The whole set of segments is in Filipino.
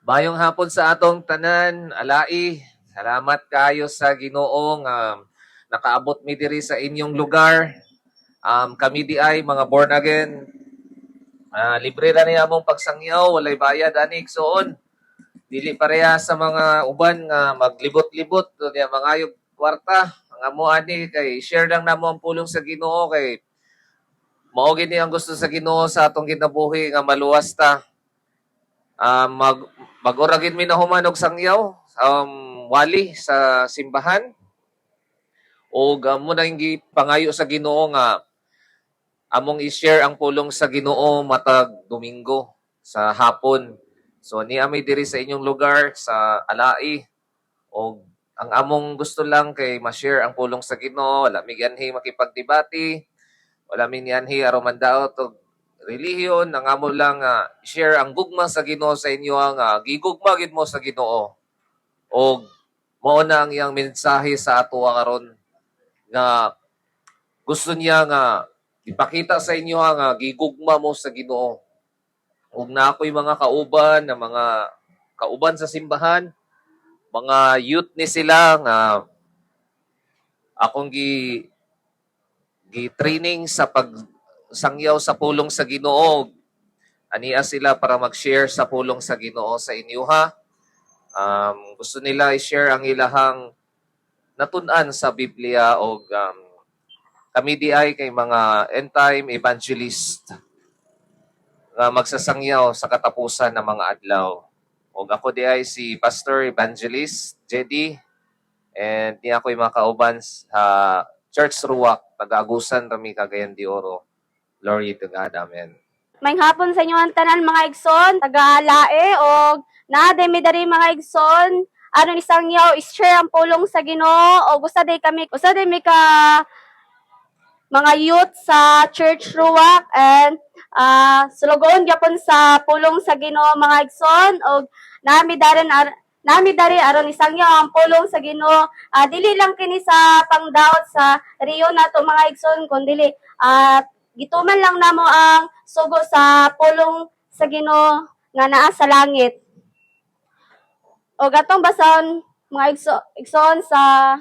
Mayong hapon sa atong tanan, alai. Salamat kayo sa Ginoo nga nakaabot mi diri sa inyong lugar. Kami di ay mga born again. Libre ra niya among pagsangyaw, walay bayad ani igsoon. Dili pareha sa mga uban nga maglibot-libot niya mangayog kwarta. Ang amo ani kay share lang namo ang pulong sa Ginoo kay mao gini ang gusto sa Ginoo sa atong kinabuhi nga maluwas ta. Maguragin mi na humanog sangyaw wali sa simbahan o mo na yung pangayo sa Ginoo nga among i-share ang pulong sa Ginoo matag Domingo sa hapon. So ni ami diri sa inyong lugar sa Alai o ang among gusto lang kay ma-share ang pulong sa Ginoo, wala mi ganhi makipagdebate, wala mi nianhi aron mandaot og relihiyon, ang amo lang share ang gugma sa Ginoo sa inyo nga gigugma gid mo sa Ginoo. O mao na ang iyang mensahe sa ato karon nga gusto niya nga ipakita sa inyo nga gigugma mo sa Ginoo. Ug na ako'y mga kauban na mga kauban sa simbahan, mga youth ni sila nga akong gi-training sa pagsangyaw sa pulong sa Ginoo. Ania sila para mag-share sa pulong sa Ginoo sa inyo ha. Gusto nila i-share ang ilahang natun-an sa Biblia o kami di ay kay mga end-time evangelist nga magsasangyaw sa katapusan ng mga adlaw. O ako di ay si Pastor Evangelist JD and di ako yung mga kauban sa Church Ruwak, taga-Agusan, Rami, Cagayan de Oro. Glory to God. Amen. May hapon sa inyo ang tanan mga igsoon, taga-alae o demi dari mga igsoon. Aron isang yaw, is-share ang pulong sa Ginoo o gusto day mi ka mga youth sa Church Ruwak and sulugoon gyapon sa pulong sa Ginoo mga igsoon o nami dari aron isang yaw ang pulong sa Ginoo. Dili lang kini sa pangdaot sa Rio nato mga igsoon kundi gituman lang namo ang sugo sa pulong sa Ginoo nga naa sa langit. O gatong bason mga igsoon sa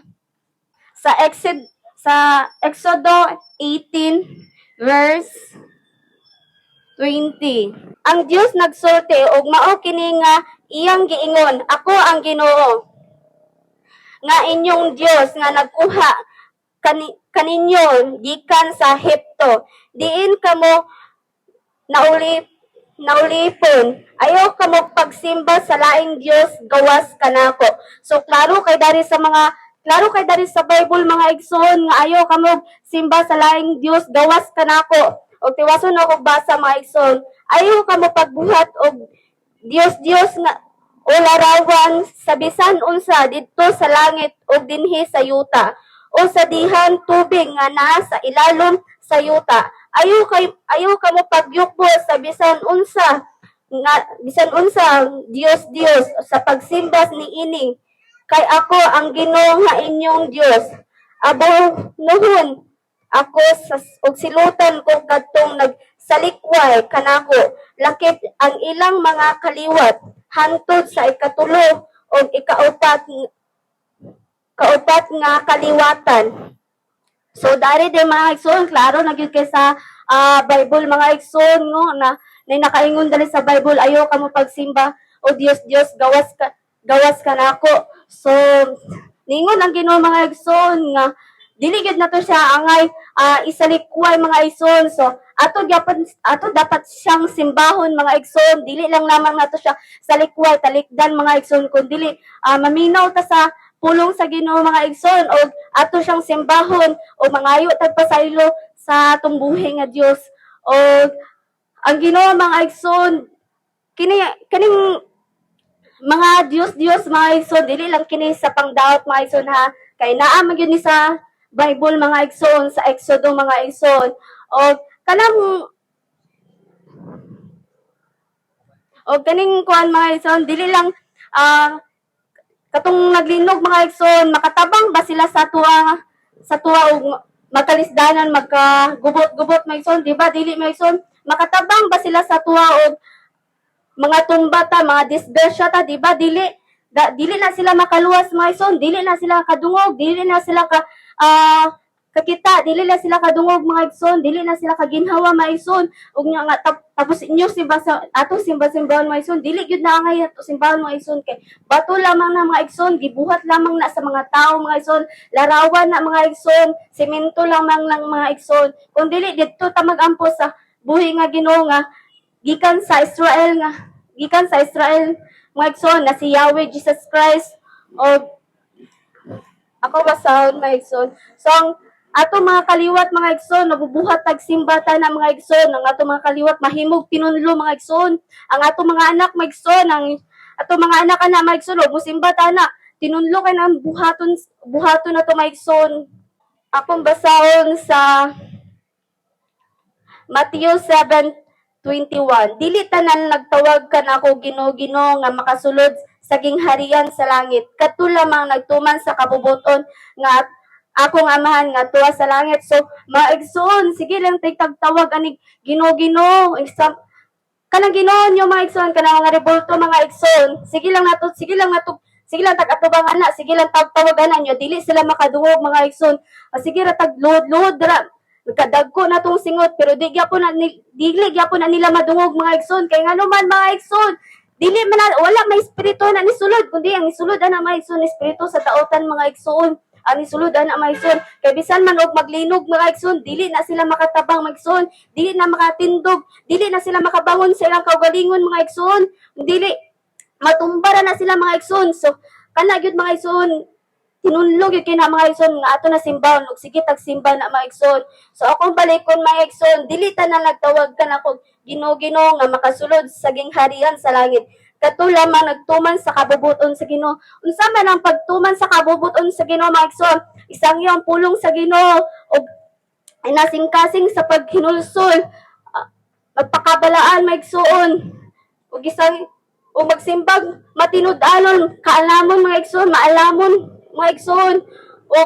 Exodo 18 verse 20. Ang Dios nagsulti og mao kini nga iyang giingon, ako ang Ginoo nga inyong Dios nga nagkuha kaninyo gikan sa Ehipto. Diin kamo naulipon. Ayaw kamo pagsimba sa laing Dios gawas kanako. So klaro kay dari sa Bible mga igsoon nga ayaw kamo simba sa laing Dios gawas kanako. Og tiwason ako basa mga igsoon. Ayaw kamo pagbuhat og Dios nga o larawan sa bisan unsa didto sa langit o dinhi sa yuta o sa dihan tubig nga naa sa ilalom sa yuta. Ayaw kamo pagyukbo sa bisan unsa Dios sa pagsimbas ni ini kay ako ang Ginoo nga inyong Dios. Abo nohon ako og silutan ko kadtong nagsalikway kanako lakip ang ilang mga kaliwat hantod sa ikatulo o ikaupat nga kaliwatan. So dari de mga igsoon, klaro na gyud kay sa Bible mga igsoon no na nakaingon dali sa Bible ayaw kamo pagsimba o Dios gawas ka nako. So ningon ang Ginoo mga igsoon nga dili gid nato siya angay isalikway mga igsoon. So ato dapat siyang simbahon mga igsoon, dili lang lamang nato siya salikway talikdan mga igsoon kundi maminaw ta sa pulong sa Ginoo mga igsoon o ato siyang simbahon o mangayo tagpasaylo sa atong buhi nga Dios. O ang Ginoo mga igsoon kining mga Dios mga igsoon dili lang kini sa pangdaot mga igsoon ha, kay naa man gyud ni sa Bible mga igsoon sa Exodo mga igsoon o kaning kuan mga igsoon dili lang katong naglinog mga igsoon makatabang ba sila sa tuwa og magkalisdanan magkagubot-gubot mga igsoon, di ba? Dili mga igsoon, makatabang ba sila sa tuwa og mga tumbata, mga disgrasya ta, di ba? Dili na sila makaluwas mga igsoon, dili na sila kadungog, dili na sila kakita, dili na sila kadungog mga igsoon, dili na sila kaginhawa mga igsoon. Ug nga tapos inyo simba sa ato simba-simbahan mga igsoon, dili gyud na angay ato simbahan mga igsoon kay bato lamang na mga igsoon, gibuhat lamang na sa mga tao mga igsoon, larawan na mga igsoon, semento lamang lang mga igsoon. Kung dili didto ta magampo sa buhi nga Ginoo nga gikan sa Israel mga igsoon na si Yahweh Jesus Christ o ako basahon mga igsoon. So ang ato mga kaliwat mga igsoon nabubuhat tag simbata na mga igsoon, ang ato mga kaliwat mahimog tinunlo mga igsoon, ang ato mga anak mga igsoon, ang ato mga anak ana mga igsoon ug musimbata na tinunlo kay nang buhaton na to mga igsoon. Akong basahon sa Matthew 7:21. Dili tanan nagtawag ka na ako Ginoo nga makasulod sa gingharian sa langit. Kadto lamang nagtuman sa kabubuton nga akong amahan nga tuwa sa langit. So, maigsoon, sige lang tay tagtawag ani Ginoo. Kanang Ginoo nyo mga igsoon, kanang mga rebulto mga igsoon. Sige lang tag-atubang ana, sige lang tagtawagan nyo, dili sila makadungog mga igsoon. Sige ra tagluhod ra. Kadagko na tong singot pero dili gyapon na nila madungog mga igsoon kay ngano man mga igsoon dili man wala may espiritu na nisulod kundi ang nisulod ana mga igsoon espiritu sa daotan mga igsoon ang nisulod ana mga igsoon kay bisan man og maglinog mga igsoon dili na sila makatabang mga igsoon dili na makatindog dili na sila makabangon sa ilang kaugalingon mga igsoon dili matumbara na sila mga igsoon so kana gyud mga igsoon tinunlog yung kina mga igsoon nga ato na simbahon ug sige tagsimba na mga igsoon. So akong balikon mga igsoon, dili ta na nagtawag ka na kog Ginoo nga makasulod sa gingharian sa langit. Kadto lamang nagtuman sa kabubuton sa Ginoo. Unsa man ang pagtuman sa kabubuton sa Ginoo mga igsoon? Isang ang pulong sa Ginoo ug inasing-kasing sa paghinulsol. Magpakabalaan mga igsoon. Ug isang o magsimbag matinud-anon kaalamon mga igsoon, maalamon mga igsoon o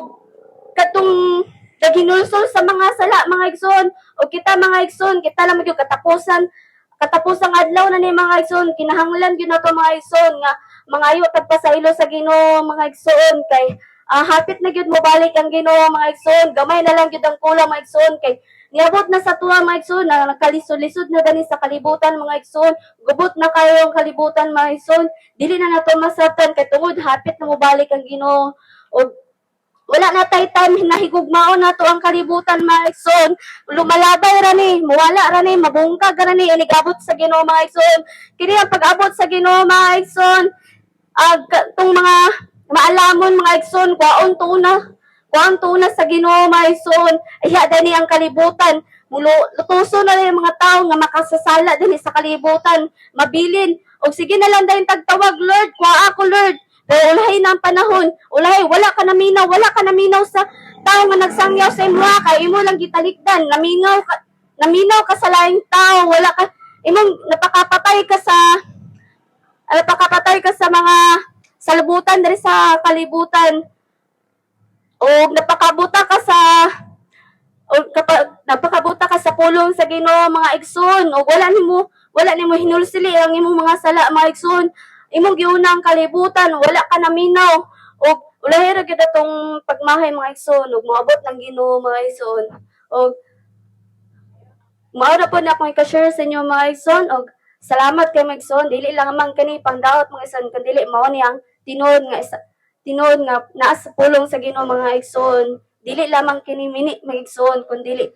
katong naghinulsol sa mga sala mga igsoon o kita mga igsoon kita lang yung katapusang adlaw na ni mga igsoon kinahanglan gyud nato mga igsoon nga mangayo tagpasaylo sa Ginoo mga igsoon kay hapit na gyud mo balik ang Ginoo mga igsoon gamay na lang gyud ang kulang mga igsoon kay niabot na sa tuwa mga igsoon na nagkalisod-lisod na dani sa kalibutan mga igsoon gubot na kayo ang kalibutan mga igsoon dili na nato masabtan kay tungod hapit na mo balik ang Ginoo o wala na tay time nahigugmaon na to ang kalibutan mga igsoon lumalabay ra ni muwala ra ni mabungkag ra ni inigabot sa Ginoo mga igsoon kini ang pag-abot sa Ginoo mga igsoon tong mga maalamon mga igsoon kwaon tuna sa Ginoo mga igsoon iya dani ang kalibutan lutuso na yung mga tao nga makasasala din sa kalibutan mabilin og sige na lang dayon tagtawag Lord kwa ako Lord pero ulahay na ang panahon ulahay wala ka naminaw sa tao nga nagsangyaw sa imo kay imo lang gitalikdan naminaw ka sa laing tao wala ka imong napakapatay ka sa mga salbutan diri sa kalibutan o napakabuta ka sa pulong sa Ginoo mga igsoon o wala nimo hinulsili ang imong mga sala mga igsoon imong giunang kalibutan wala ka naminaw o ulahi ra gyud atong pagmahay mga igsoon ug moabot ng Ginoo mga igsoon o mao ra pod ako i-share sa inyo mga igsoon og salamat kay mga igsoon dili lang man kani pangdaot mga igsoon kun dili mao ni ang tinuod nga naa sa pulong sa Ginoo mga igsoon dili lamang kini mini mga igsoon kun dili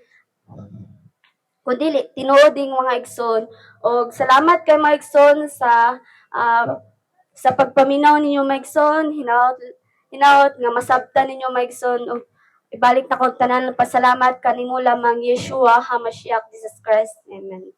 tinuoding mga igsoon og salamat kay mga igsoon sa pagpaminaw ninyo mga igsoon hinaot nga masabtan ninyo mga igsoon og ibalik na kog tanan pasalamat kanimo lamang Yeshua HaMashiach Jesus Christ amen.